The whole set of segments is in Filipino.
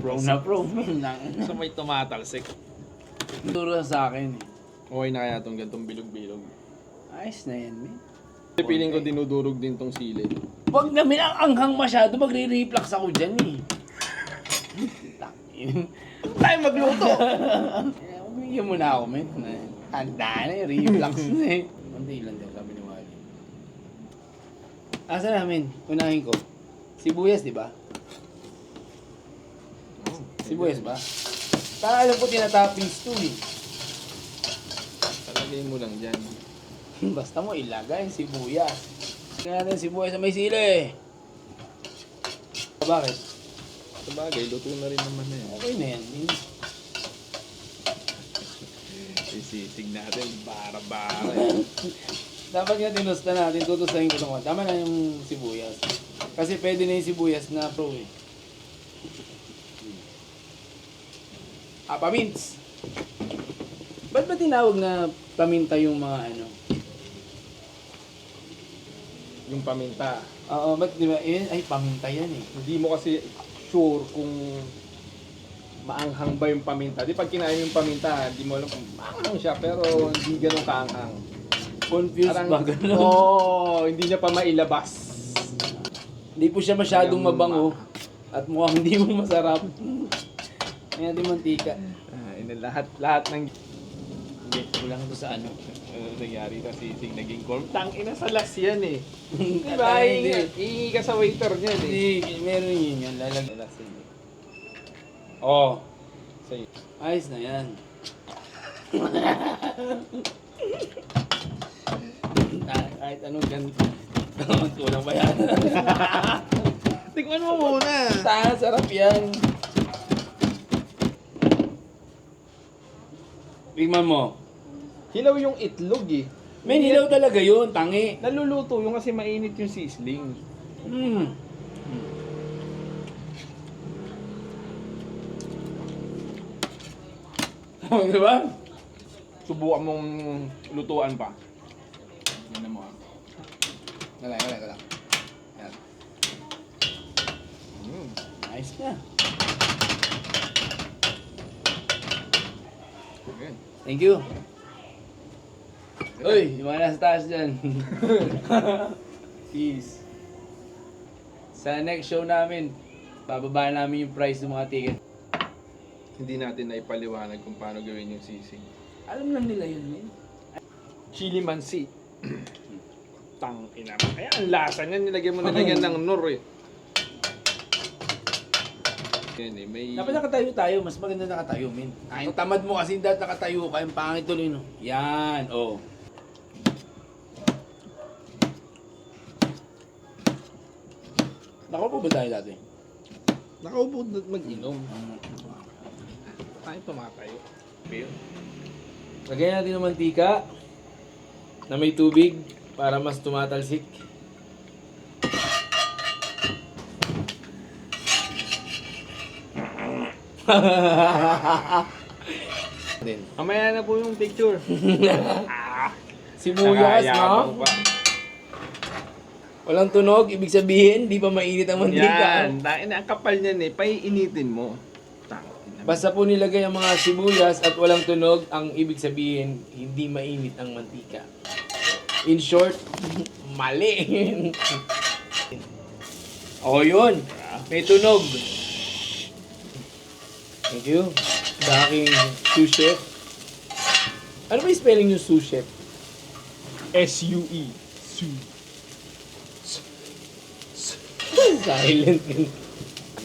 Pro na pro, men. So may tumatalsik. Turo sa akin eh. Okay na kaya itong gantong bilog-bilog. Ayos na yan, men. Feeling ko dinudurog din tong sili. Huwag namin ang anghang masyado, magre-reflux ako dyan eh. Takin. Tayo magluto! Umigyan mo na ako, men. Handa na eh, reflux na eh. Kunti lang din, sabi ni Wally. Asa namin? Unahin ko. Sibuyas, di ba? Sibuyas ba? Para alam ko tinatoppings to eh. Talagay mo lang dyan. Basta mo ilagay yung sibuyas. Kaya natin sibuyas na may sili. Bakit? Sabagay, luto na rin naman na yan. Okay na yan. Sisig natin, bara-bara. Dapat nga tinusta natin, tutustahin ko ito. Tama na yung sibuyas. Kasi pwede na yung sibuyas na pro eh. Pamints. Ba't ba tinawag na paminta yung mga ano? Yung paminta. Oo, ba't di ba? Ay, paminta yan eh. Hindi mo kasi sure kung maanghang ba yung paminta. Di pag kinain yung paminta, hindi mo alam kung maanghang siya, pero hindi ganun kaanghang. Confused ba ganun? Oo, hindi niya pa mailabas. Hindi po siya masyadong Yung mabango. At mukhang hindi mo masarap. Kaya di mantika. Lahat ng Hindi, kulang ito sa ano. nangyari sa sisig naging corn. Tangina sa las yan eh. Di At ba? hindi. Iingi ka sa waiter niyan eh. Hindi, meron yun yan. Lalagyan na sa'yo. Oh, Sa'yo. ayos na yan. Kahit anong ganito. Kulang ba yan? Tikman mo muna. Sarap yan. Tingnan mo. Hilaw yung itlog eh. May nilaw talaga yun, tangi. Naluluto yung kasi mainit yung sizzling. Mm. Oh, di ba? Subukan mong lutuan pa. Tingnan mo ah. Wala. Yan. Nice na. Okay. Thank you. Uy, yung mga nasa taas dyan. Peace. Sa next show namin, bababa namin yung price ng mga ticket. Hindi natin naipaliwanag kung paano gawin yung sisig. Alam lang nila yun, man. Chili mansi. Tang ina. Kaya ang lasa niyan, nilagyan mo ng nor eh. Yan eh, may... Dapat nakatayo tayo, mas maganda nakatayo, min. Ang tamad mo kasi dahil nakatayo ka, yung pangit tuloy, no? Yan, oh. Nakaupo ba tayo dati? Nakaupo mag-inom. Tayo tumatayo. Beer. Lagyan natin ng mantika na may tubig para mas tumatalsik. Mamaya na po yung picture. Sibuyas, no? Nakayabang pa. Walang tunog, ibig sabihin, di pa mainit ang mantika. Yan. Ang kapal niyan eh. Paiinitin mo. Tangina. Basta po nilagay ang mga sibuyas at walang tunog, ang ibig sabihin, hindi mainit ang mantika. In short, mali. O yun, may tunog. Thank you. Sa aking sous chef. Ano ba yung spelling yung sous chef? S-U-E. Su. Silent.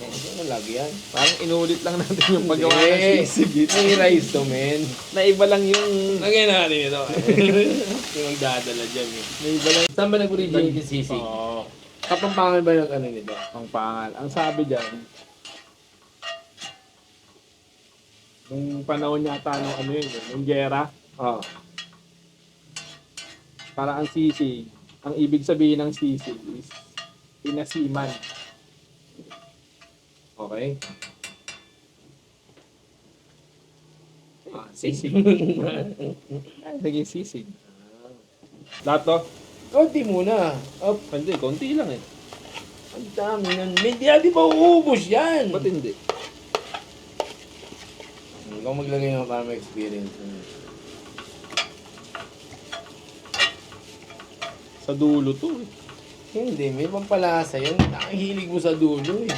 Ano lagi yan? Parang inulit lang natin yung paggawa ng Hindi. sisig. May rice to, men. Naiba lang yung... Lagyan natin ito. Yung magdadala dyan. Naiba lang. Saan ba nag-originate yung sisig? Oo. Kapampangan ba yung ano nito? Ang pangal. Ang sabi dyan, nung panahon yata ng ano yun, yung gera, para ang sisig, ang ibig sabihin ng sisig is pinasiman. Okay? Sisig. Naging sisig. Lahat to? Konti muna. Oh, Hindi, konti lang eh. ang dami nun. Hindi natin pa uubos yan. Ba't hindi? Ikaw maglagay ng para ma-experience. Sa dulo to eh. Hindi, may pampalasa yan. Nakahilig mo sa dulo eh.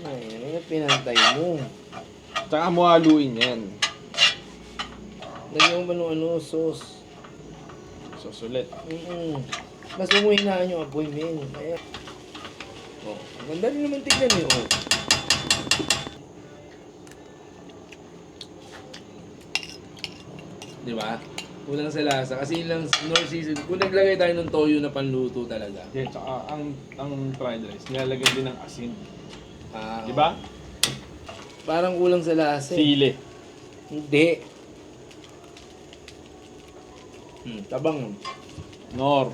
Ay, ano yung pinantay mo? Tsaka mo haluin yan. Lagyan mo ba ng ano, sauce? Susulit. Mas umuhinaan yung apoy, men. Kaya... Oh, ang ganda rin naman tignan eh, oh. Di ba? Kulang sa lasa. Kasi lang North Season, kung naglagay tayo ng toyo na panluto talaga. Yan, tsaka ang fried rice, nilalagyan din ng asin. Ah, Di ba? Parang kulang sa lasa eh. Sili. Hindi. Tabang. Nor.